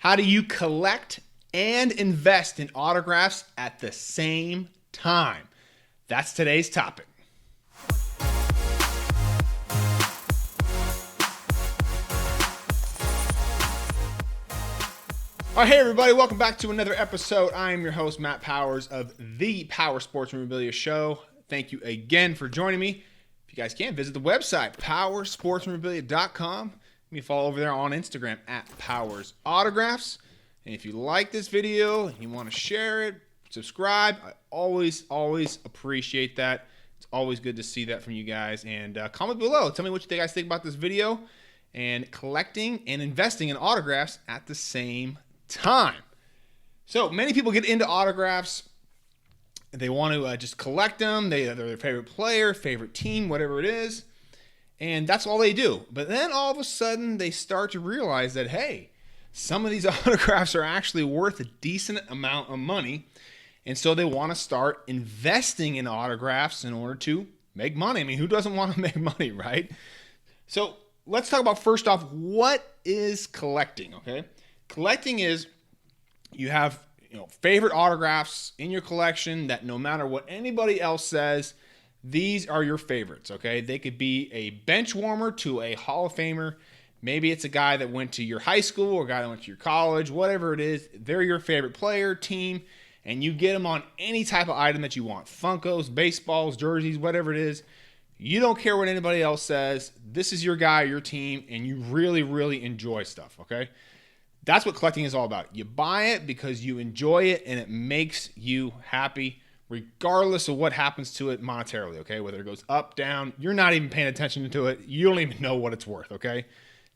How do you collect and invest in autographs at the same time? That's today's topic. All right, hey everybody, welcome back to another episode. I am your host, Matt Powers of the Power Sports Memorabilia Show. Thank you again for joining me. If you guys can, visit the website, powersportsmemorabilia.com. You can follow over there on Instagram at Powers Autographs. And if you like this video and you want to share it, subscribe. I always appreciate that. It's always good to see that from you guys. And comment below. Tell me what you guys think about this video and collecting and investing in autographs at the same time. So many people get into autographs. They want to just collect them. They're their favorite player, favorite team, whatever it is. And that's all they do. But then all of a sudden they start to realize that, hey, some of these autographs are actually worth a decent amount of money. And so they want to start investing in autographs in order to make money. I mean, who doesn't want to make money, right? So let's talk about, first off, what is collecting, okay? Collecting is you have favorite autographs in your collection that no matter what anybody else says, these are your favorites, okay? They could be a bench warmer to a Hall of Famer. Maybe it's a guy that went to your high school or a guy that went to your college, whatever it is. They're your favorite player, team, and you get them on any type of item that you want. Funkos, baseballs, jerseys, whatever it is. You don't care what anybody else says. This is your guy, your team, and you really enjoy stuff, okay? That's what collecting is all about. You buy it because you enjoy it and it makes you happy regardless of what happens to it monetarily, okay? Whether it goes up, down, you're not even paying attention to it. You don't even know what it's worth, okay?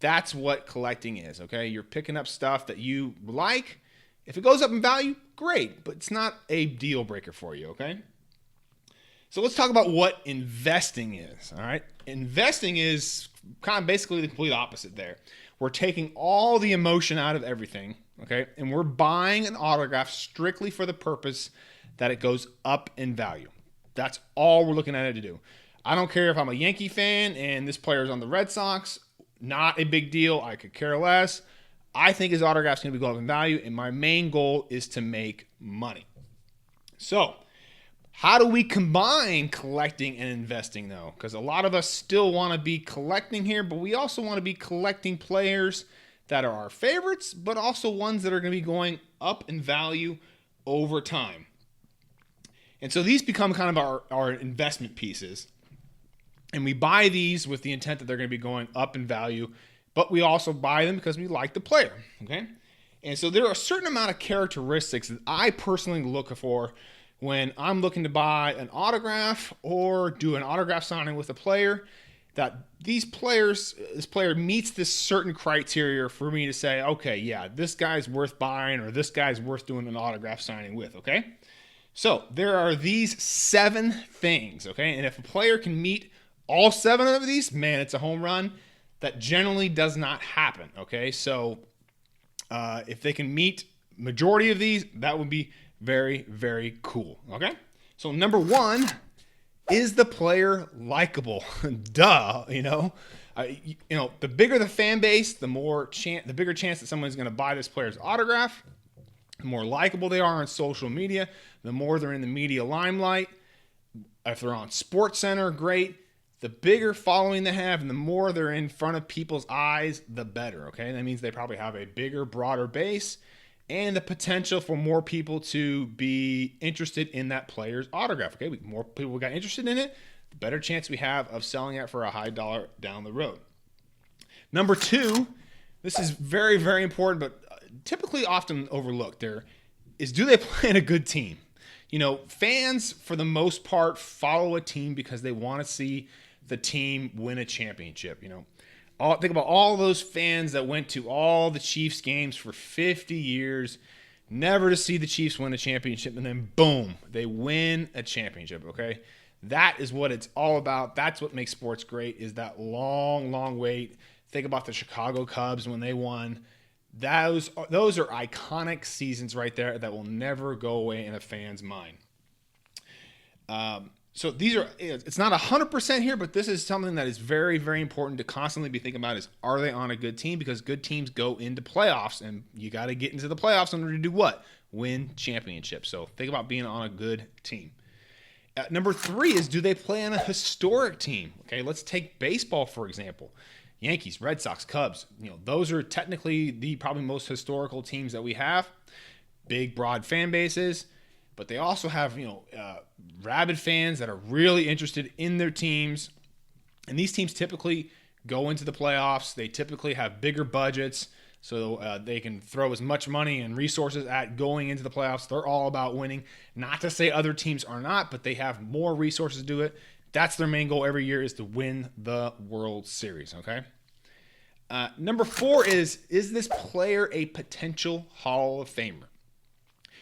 That's what collecting is, okay? You're picking up stuff that you like. If it goes up in value, great, but it's not a deal breaker for you, okay? So let's talk about what investing is, all right? Investing is kind of basically the complete opposite there. We're taking all the emotion out of everything, okay? And we're buying an autograph strictly for the purpose that it goes up in value. That's all we're looking at it to do. I don't care if I'm a Yankee fan and this player's on the Red Sox. Not a big deal. I could care less. I think his autograph's going to be going up in value, and my main goal is to make money. So how do we combine collecting and investing, though? Because a lot of us still want to be collecting here, but we also want to be collecting players that are our favorites, but also ones that are going to be going up in value over time. And so these become kind of our investment pieces. And we buy these with the intent that they're going to be going up in value, but we also buy them because we like the player, okay? And so there are a certain amount of characteristics that I personally look for when I'm looking to buy an autograph or do an autograph signing with a player, that this player meets this certain criteria for me to say, okay, yeah, this guy's worth buying or this guy's worth doing an autograph signing with, okay? So there are these 7 things, okay? And if a player can meet all 7 of these, man, it's a home run. That generally does not happen, okay? So if they can meet majority of these, that would be very cool, okay? So number 1, is the player likable? Duh, the bigger the fan base, the bigger chance that someone's going to buy this player's autograph. The more likable they are on social media, the more they're in the media limelight. If they're on SportsCenter, great. The bigger following they have and the more they're in front of people's eyes, the better, okay? That means they probably have a bigger, broader base and the potential for more people to be interested in that player's autograph, okay? More people got interested in it, the better chance we have of selling it for a high dollar down the road. Number 2, this is very important, but typically often overlooked there, is do they play in a good team? Fans, for the most part, follow a team because they want to see the team win a championship. Think about all those fans that went to all the Chiefs games for 50 years, never to see the Chiefs win a championship, and then boom, they win a championship, okay? That is what it's all about. That's what makes sports great, is that long wait. Think about the Chicago Cubs when they won. Those are iconic seasons right there that will never go away in a fan's mind. So these are, it's not 100% here, but this is something that is very, very important to constantly be thinking about is, are they on a good team? Because good teams go into playoffs, and you got to get into the playoffs in order to do what? Win championships. So think about being on a good team. Number 3 is, do they play on a historic team? Okay, let's take baseball, for example. Yankees, Red Sox, Cubs. Those are technically the probably most historical teams that we have. Big, broad fan bases. But they also have, rabid fans that are really interested in their teams. And these teams typically go into the playoffs. They typically have bigger budgets, so they can throw as much money and resources at going into the playoffs. They're all about winning. Not to say other teams are not, but they have more resources to do it. That's their main goal every year, is to win the World Series, okay? Number 4 is this player a potential Hall of Famer?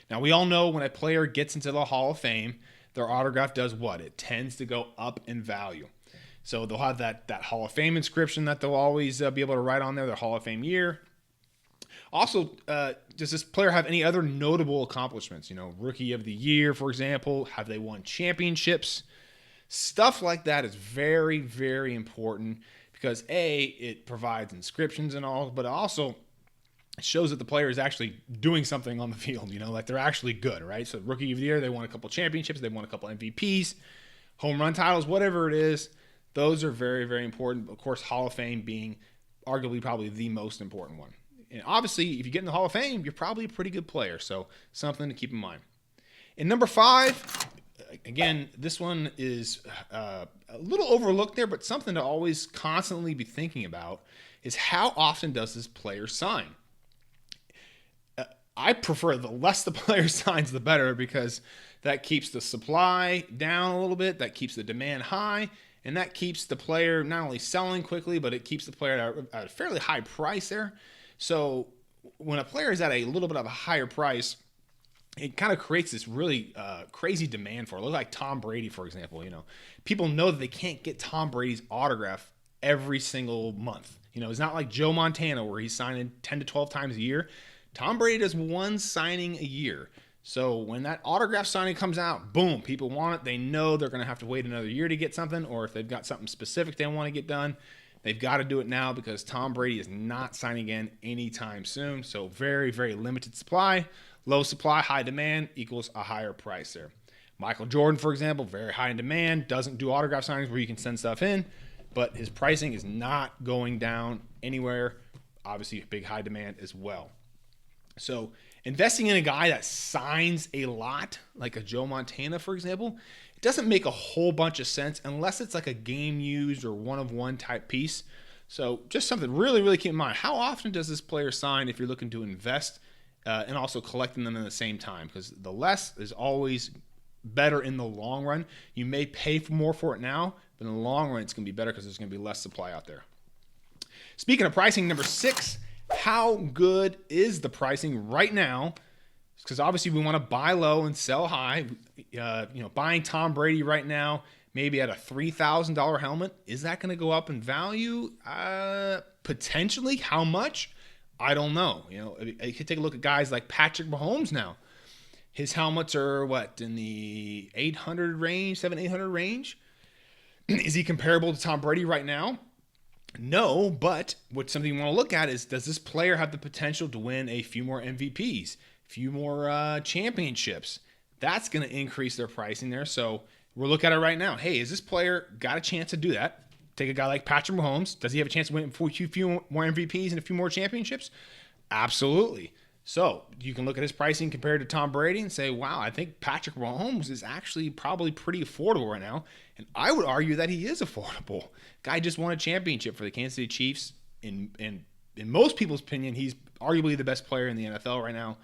Now, we all know when a player gets into the Hall of Fame, their autograph does what? It tends to go up in value. So they'll have that Hall of Fame inscription that they'll always be able to write on there, their Hall of Fame year. Also, does this player have any other notable accomplishments? Rookie of the Year, for example. Have they won championships? Stuff like that is very, very important because, A, it provides inscriptions and all, but also it shows that the player is actually doing something on the field, like they're actually good, right? So Rookie of the Year, they won a couple championships, they won a couple MVPs, home run titles, whatever it is. Those are very, very important. Of course, Hall of Fame being arguably probably the most important one. And obviously, if you get in the Hall of Fame, you're probably a pretty good player. So something to keep in mind. And number 5, again, this one is a little overlooked there, but something to always constantly be thinking about is, how often does this player sign? I prefer the less the player signs, the better, because that keeps the supply down a little bit, that keeps the demand high, and that keeps the player not only selling quickly, but it keeps the player at a fairly high price there. So when a player is at a little bit of a higher price, it kind of creates this really crazy demand for it. Look like Tom Brady, for example. People know that they can't get Tom Brady's autograph every single month. It's not like Joe Montana where he's signing 10 to 12 times a year. Tom Brady does one signing a year. So when that autograph signing comes out, boom, people want it. They know they're going to have to wait another year to get something, or if they've got something specific they want to get done, they've got to do it now because Tom Brady is not signing again anytime soon. So very, very limited supply. Low supply, high demand equals a higher price there. Michael Jordan, for example, very high in demand, doesn't do autograph signings where you can send stuff in, but his pricing is not going down anywhere. Obviously, big high demand as well. So investing in a guy that signs a lot, like a Joe Montana, for example, it doesn't make a whole bunch of sense unless it's like a game used or one-of-one type piece. So just something really, really keep in mind. How often does this player sign if you're looking to invest and also collecting them in the same time? Because the less is always better in the long run. You may pay more for it now, but in the long run, it's going to be better because there's going to be less supply out there. Speaking of pricing, number 6, how good is the pricing right now? Because obviously we want to buy low and sell high. Buying Tom Brady right now, maybe at a $3,000 helmet, is that going to go up in value? Potentially. How much? I don't know. You could take a look at guys like Patrick Mahomes now. His helmets are in the 800 range, 700-800 range. Is he comparable to Tom Brady right now? No, but what something you want to look at is, does this player have the potential to win a few more MVPs, a few more championships? That's going to increase their pricing there. So we're looking at it right now. Hey, is this player got a chance to do that? Take a guy like Patrick Mahomes. Does he have a chance to win a few more MVPs and a few more championships? Absolutely. So you can look at his pricing compared to Tom Brady and say, wow, I think Patrick Mahomes is actually probably pretty affordable right now. And I would argue that he is affordable. Guy just won a championship for the Kansas City Chiefs. In most people's opinion, he's arguably the best player in the NFL right now.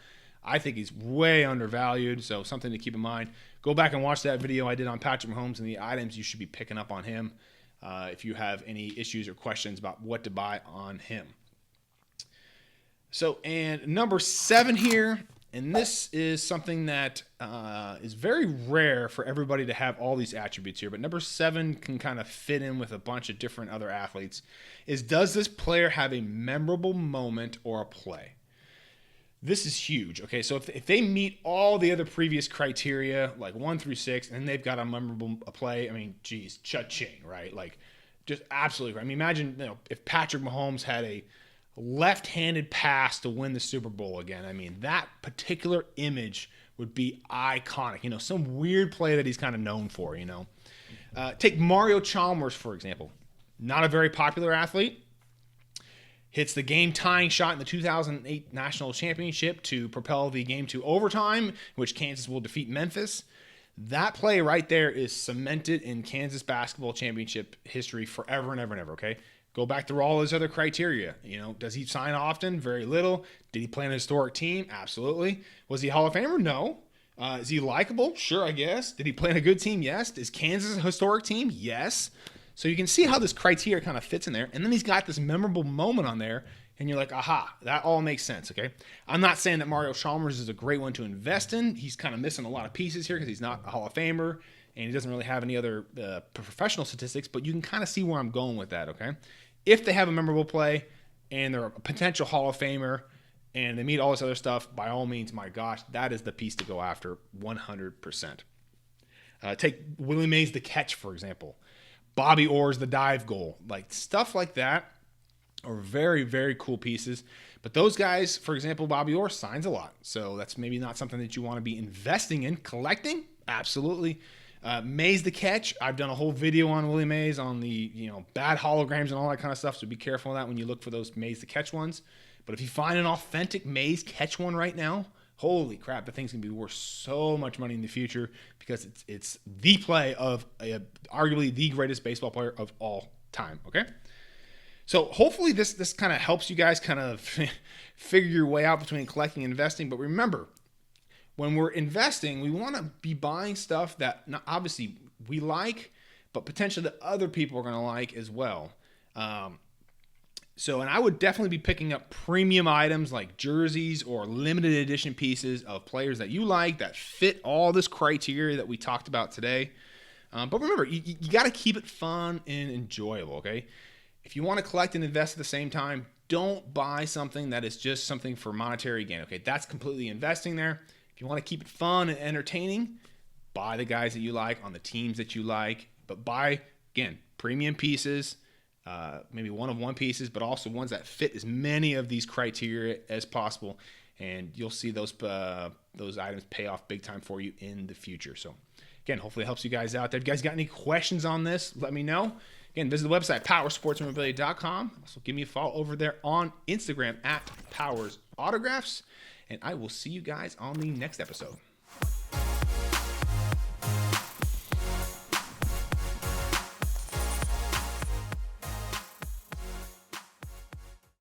I think he's way undervalued, so something to keep in mind. Go back and watch that video I did on Patrick Mahomes and the items you should be picking up on him if you have any issues or questions about what to buy on him. So, and number 7 here, and this is something that is very rare for everybody to have all these attributes here, but number 7 can kind of fit in with a bunch of different other athletes, is does this player have a memorable moment or a play? This is huge. Okay, so if they meet all the other previous criteria, like 1 through 6, and they've got a memorable play, I mean, geez, cha-ching, right? Like, just absolutely. I mean, imagine if Patrick Mahomes had a left-handed pass to win the Super Bowl again. I mean, that particular image would be iconic. Some weird play that he's kind of known for. Take Mario Chalmers, for example. Not a very popular athlete. Hits the game-tying shot in the 2008 National Championship to propel the game to overtime, in which Kansas will defeat Memphis. That play right there is cemented in Kansas basketball championship history forever and ever and ever, okay? Go back through all his other criteria. Does he sign often? Very little. Did he play on a historic team? Absolutely. Was he a Hall of Famer? No. Is he likable? Sure, I guess. Did he play on a good team? Yes. Is Kansas a historic team? Yes. So you can see how this criteria kind of fits in there. And then he's got this memorable moment on there, and you're like, aha, that all makes sense, okay? I'm not saying that Mario Chalmers is a great one to invest in. He's kind of missing a lot of pieces here because he's not a Hall of Famer, and he doesn't really have any other professional statistics, but you can kind of see where I'm going with that, okay? If they have a memorable play and they're a potential Hall of Famer and they meet all this other stuff, by all means, my gosh, that is the piece to go after 100%. Take Willie Mays the catch, for example. Bobby Orr's the dive goal. Like, stuff like that are very, very cool pieces. But those guys, for example, Bobby Orr signs a lot. So that's maybe not something that you want to be investing in. Collecting? Absolutely. Mays the catch. I've done a whole video on Willie Mays on the bad holograms and all that kind of stuff. So be careful of that when you look for those Mays the catch ones. But if you find an authentic Mays catch one right now, holy crap, the thing's going to be worth so much money in the future because it's the play of arguably the greatest baseball player of all time, okay? So hopefully this kind of helps you guys kind of figure your way out between collecting and investing. But remember, when we're investing, we want to be buying stuff that obviously we like, but potentially that other people are going to like as well. And I would definitely be picking up premium items like jerseys or limited edition pieces of players that you like that fit all this criteria that we talked about today. But remember, you got to keep it fun and enjoyable, okay? If you want to collect and invest at the same time, don't buy something that is just something for monetary gain, okay? That's completely investing there. If you want to keep it fun and entertaining, buy the guys that you like on the teams that you like, but buy, again, premium pieces, maybe one-of-one pieces, but also ones that fit as many of these criteria as possible, and you'll see those items pay off big time for you in the future. So, again, hopefully it helps you guys out there. If you guys got any questions on this, let me know. Again, visit the website, powersportsmemorabilia.com. Also, give me a follow over there on Instagram at PowersAutographs, and I will see you guys on the next episode.